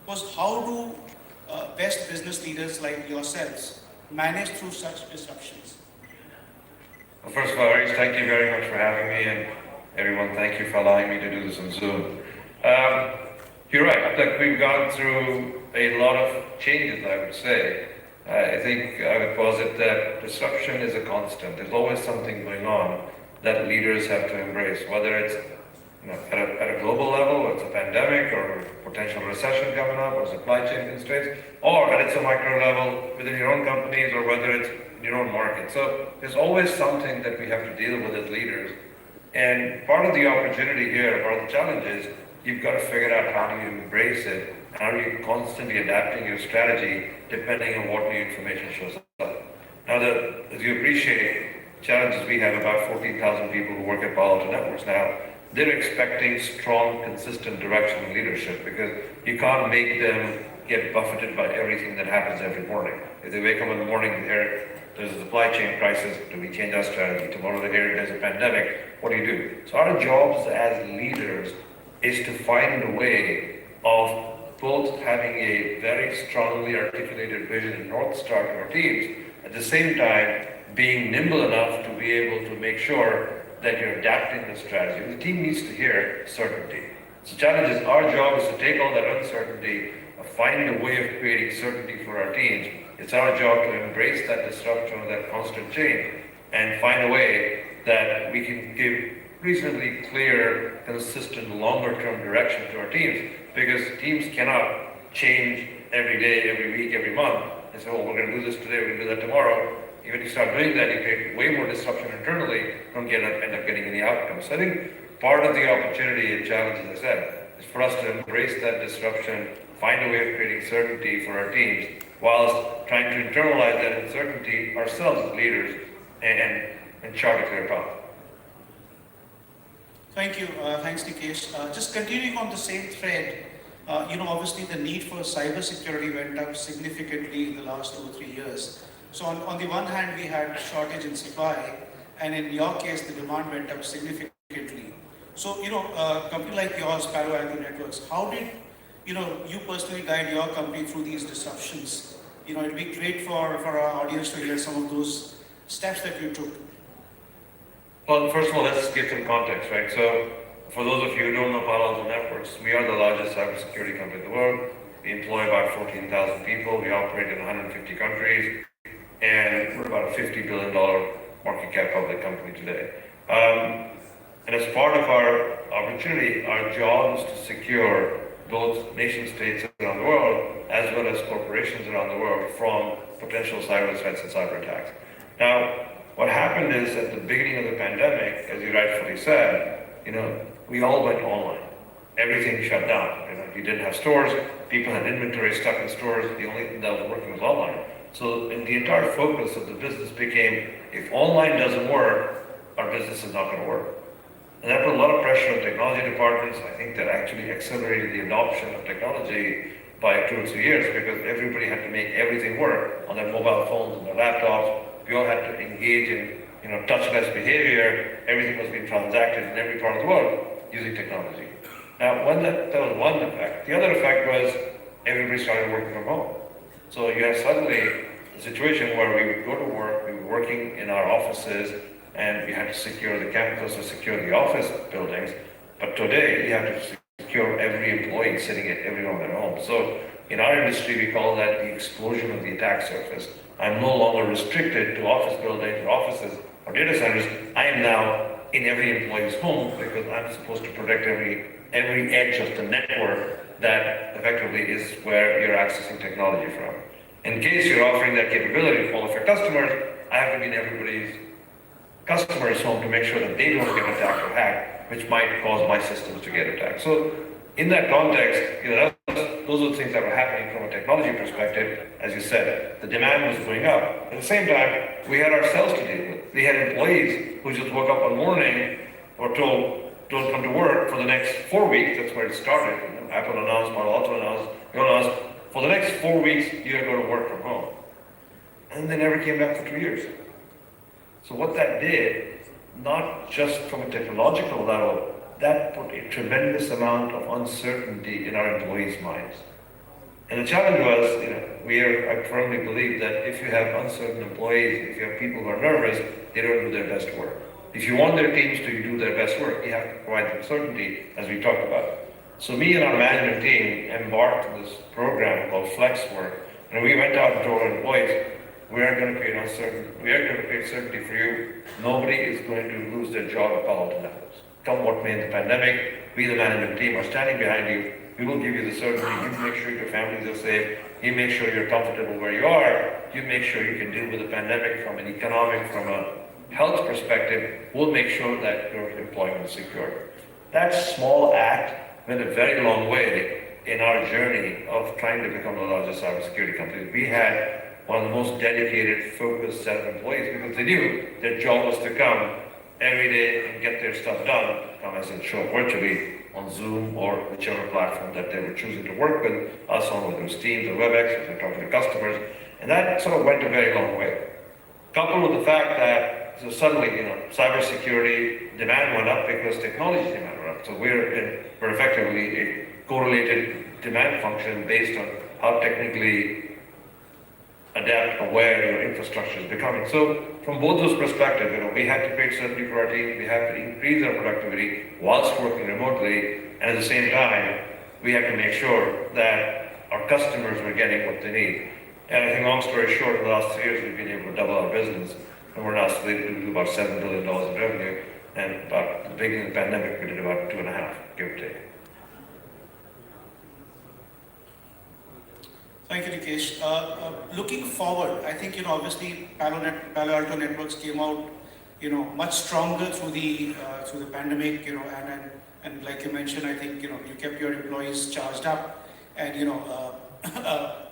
Was how do best business leaders like yourselves manage through such disruptions? Well, first of all, Aries, thank you very much for having me, and everyone, thank you for allowing me to do this on Zoom. Um, you're right, look, we've gone through a lot of changes, I would say. I think I would posit that disruption is a constant. There's always something going on that leaders have to embrace, whether it's at a global level, or it's a pandemic, or potential recession coming up, or supply chain constraints, or at a micro level within your own companies, or whether it's in your own market. So there's always something that we have to deal with as leaders. And part of the opportunity here, part of the challenge is you've got to figure out how do you embrace it, how are you constantly adapting your strategy depending on what new information shows up. Now, as you appreciate, challenges we have about 14,000 people who work at Palo Alto Networks now. They're expecting strong, consistent direction and leadership because you can't make them get buffeted by everything that happens every morning. If they wake up in the morning and hear there's a supply chain crisis, do we change our strategy? Tomorrow they hear there's a pandemic, what do you do? So our jobs as leaders is to find a way of both having a very strongly articulated vision and North Star to our teams, at the same time being nimble enough to be able to make sure that you're adapting the strategy. The team needs to hear certainty. So the challenge is our job is to take all that uncertainty, find a way of creating certainty for our teams. It's our job to embrace that disruption or that constant change and find a way that we can give reasonably clear, consistent, longer-term direction to our teams, because teams cannot change every day, every week, every month and say, oh, we're going to do this today, we're going to do that tomorrow. Even if you start doing that, you create way more disruption internally, don't end up getting any outcomes. So I think part of the opportunity and challenge, as I said, is for us to embrace that disruption, find a way of creating certainty for our teams, whilst trying to internalize that uncertainty ourselves as leaders and chart a clear path. Thank you. Thanks, Nikesh. Just continuing on the same thread, obviously the need for cybersecurity went up significantly in the last 2 or 3 years. So on the one hand, we had shortage in supply, and in your case, the demand went up significantly. So, a company like yours, Palo Alto Networks, how did, you personally guide your company through these disruptions? It'd be great for our audience to hear some of those steps that you took. Well, first of all, let's give some context, right? So, for those of you who don't know Palo Alto Networks, we are the largest cybersecurity company in the world. We employ about 14,000 people. We operate in 150 countries. And we're about a $50 billion market cap public company today. And as part of our opportunity, our job is to secure both nation states around the world as well as corporations around the world from potential cyber threats and cyber attacks. Now, what happened is at the beginning of the pandemic, as you rightfully said, we all went online. Everything shut down. You didn't have stores, people had inventory stuck in stores, the only thing that was working was online. So the entire focus of the business became, if online doesn't work, our business is not going to work. And that put a lot of pressure on technology departments. I think that actually accelerated the adoption of technology by 2 or 3 years because everybody had to make everything work on their mobile phones and their laptops. We all had to engage in touchless behavior. Everything was being transacted in every part of the world using technology. Now, that was one effect. The other effect was everybody started working from home. So you have suddenly a situation where we would go to work, we were working in our offices, and we had to secure the campus or secure the office buildings. But today, you have to secure every employee sitting at every one of their homes. So in our industry, we call that the explosion of the attack surface. I'm no longer restricted to office buildings or offices or data centers. I am now in every employee's home because I'm supposed to protect every edge of the network that effectively is where you're accessing technology from. In case you're offering that capability to all of your customers, I have to be in everybody's customer's home to make sure that they don't get attacked or hacked, which might cause my systems to get attacked. So in that context, those are the things that were happening from a technology perspective. As you said, the demand was going up. At the same time, we had ourselves to deal with. We had employees who just woke up one morning or told, don't come to work for the next 4 weeks. That's where it started. Apple announced, Palo Alto announced, we announced, for the next 4 weeks, you're going to go to work from home. And they never came back for 2 years. So what that did, not just from a technological level, that put a tremendous amount of uncertainty in our employees' minds. And the challenge was, I firmly believe that if you have uncertain employees, if you have people who are nervous, they don't do their best work. If you want their teams to do their best work, you have to provide them certainty, as we talked about. So me and our management team embarked on this program called Flex Work, and we went out and told our employees, we are going to create certainty for you. Nobody is going to lose their job at Palo Alto Networks. Come what may in the pandemic, we the management team are standing behind you. We will give you the certainty. You make sure your families are safe. You make sure you're comfortable where you are. You make sure you can deal with the pandemic from an economic, from a health perspective. We'll make sure that your employment is secure. That small act went a very long way in our journey of trying to become the largest cybersecurity company. We had one of the most dedicated, focused set of employees because they knew their job was to come every day and get their stuff done, come as it show virtually on Zoom or whichever platform that they were choosing to work with us on, whether it was Teams or WebEx, if they're talking to customers. And that sort of went a very long way. Coupled with the fact that suddenly, cybersecurity demand went up because technology demand went up. So we're effectively a correlated demand function based on how technically adapt aware your infrastructure is becoming. So from both those perspectives, we had to create certainty for our team, we had to increase our productivity whilst working remotely, and at the same time, we had to make sure that our customers were getting what they need. And I think long story short, in the last 3 years, we've been able to double our business, and we're now slated to do about $7 billion in revenue, and about the beginning of the pandemic, we did about 2.5, give or take. Thank you, Nikesh. Looking forward, I think, obviously Palo Alto Networks came out, much stronger through the pandemic, and like you mentioned, I think, you kept your employees charged up and,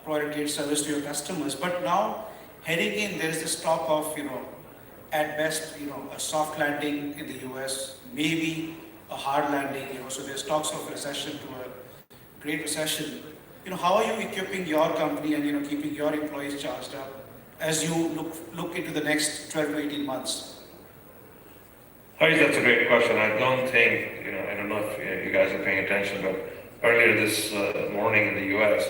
provided great service to your customers. But now, heading in, there is this talk of, at best, a soft landing in the US, maybe a hard landing, so there's talks of recession to a great recession. How are you equipping your company and keeping your employees charged up as you look into the next 12 to 18 months? Harish, that's a great question. I don't think, I don't know if you guys are paying attention, but earlier this morning in the US,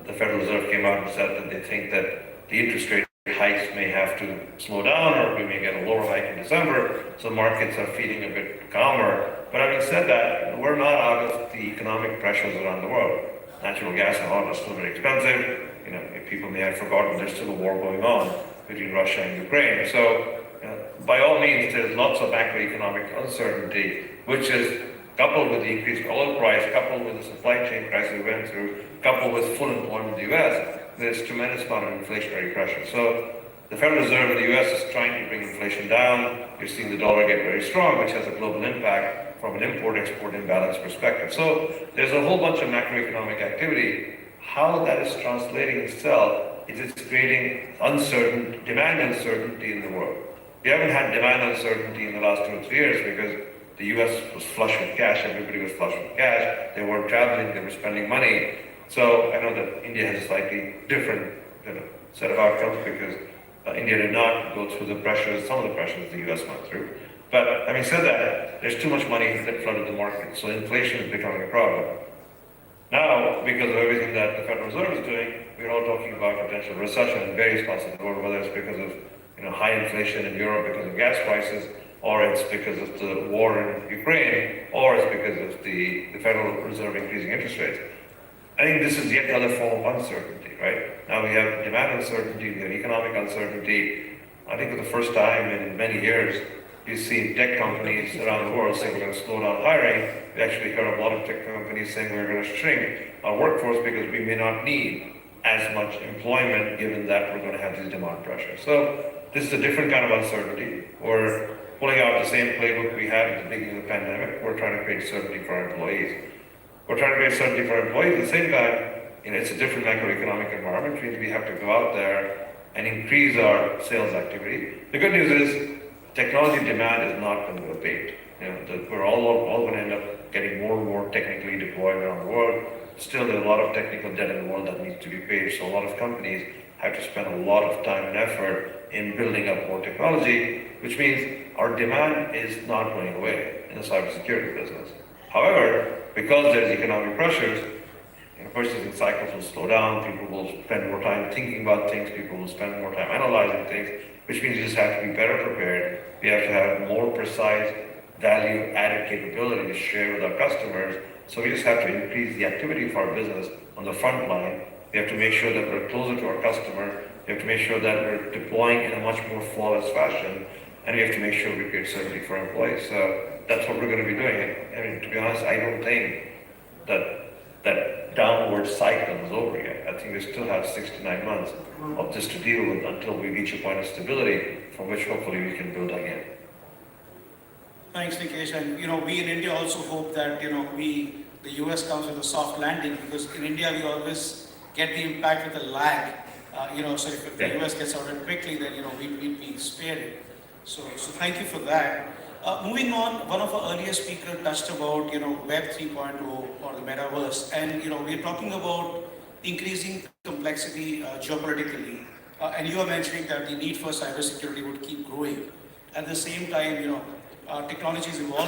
the Federal Reserve came out and said that they think that the interest rate hikes may have to slow down, or we may get a lower hike in December, so markets are feeling a bit calmer. But having said that, we're not out of the economic pressures around the world. Natural gas and oil are still very expensive. People may have forgotten there's still a war going on between Russia and Ukraine. So, by all means, there's lots of macroeconomic uncertainty, which is coupled with the increased oil price, coupled with the supply chain crisis we went through, coupled with full employment in the US, there's tremendous amount of inflationary pressure. So, the Federal Reserve in the US is trying to bring inflation down. You're seeing the dollar get very strong, which has a global impact from an import-export imbalance perspective. So there's a whole bunch of macroeconomic activity. How that is translating itself is it's creating demand uncertainty in the world. We haven't had demand uncertainty in the last 2 or 3 years because the US was flush with cash, everybody was flush with cash, they weren't traveling, they were spending money. So I know that India has a slightly different set of outcomes because India did not go through some of the pressures the US went through. But having said that, there's too much money that flooded the market, so inflation is becoming a problem. Now, because of everything that the Federal Reserve is doing, we're all talking about potential recession in various parts of the world, whether it's because of high inflation in Europe because of gas prices, or it's because of the war in Ukraine, or it's because of the Federal Reserve increasing interest rates. I think this is yet another form of uncertainty, right? Now we have demand uncertainty, we have economic uncertainty. I think for the first time in many years, you've seen tech companies around the world say we're going to slow down hiring. We actually heard a lot of tech companies saying we're going to shrink our workforce because we may not need as much employment given that we're going to have these demand pressures. So this is a different kind of uncertainty. We're pulling out the same playbook we had at the beginning of the pandemic. We're trying to create certainty for our employees. We're trying to create certainty for our employees. At the same time, it's a different macroeconomic environment, which means we have to go out there and increase our sales activity. The good news is technology demand is not going to abate. We're all going to end up getting more and more technically deployed around the world. Still, there's a lot of technical debt in the world that needs to be paid, so a lot of companies have to spend a lot of time and effort in building up more technology, which means our demand is not going away in the cybersecurity business. However, because there's economic pressures, purchasing cycles will slow down, people will spend more time thinking about things, people will spend more time analyzing things, which means you just have to be better prepared. We have to have more precise value-added capability to share with our customers. So we just have to increase the activity of our business on the front line. We have to make sure that we're closer to our customer. We have to make sure that we're deploying in a much more flawless fashion. And we have to make sure we create certainty for employees. So that's what we're going to be doing. I mean, to be honest, I don't think that downward cycle is over yet. I think we still have 6 to 9 months of this to deal with until we reach a point of stability from which hopefully we can build again. Thanks, Nikesh. And we in India also hope that the US comes with a soft landing, because in India we always get the impact with a lag. So if the US gets out quickly, then we'd be spared it. So thank you for that. Moving on, one of our earlier speakers touched about Web 3.0 or the metaverse, and we're talking about increasing complexity geopolitically, and you are mentioning that the need for cybersecurity would keep growing. At the same time, technology is evolving.